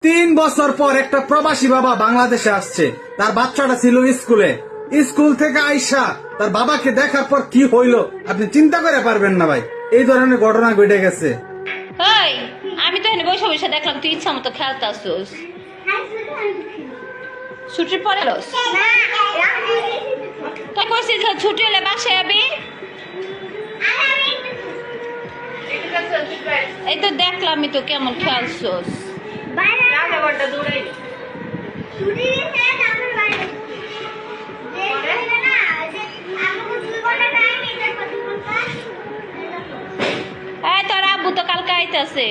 3 বছর পর একটা প্রবাসী বাবা বাংলাদেশে আসছে, তার বাচ্চাটা ছিল স্কুলে। স্কুল থেকে আইসা তার বাবাকে দেখার পর কি হইলো আপনি চিন্তা করে পারবেন না ভাই। এই ধরনের ঘটনা ঘটে গেছে। এই আমি তো এনে বসে বসে দেখলাম তুই ইচ্ছা মতো খেলতে আসছিস। ছুটির পরে এলোস? তুই কইছিস না ছুটি হলে বাসায় যাবি? এই তো দেখলাম আমি তো কেমন খেলছস। এই তোর আব্বু তো কালকে আইতাছে।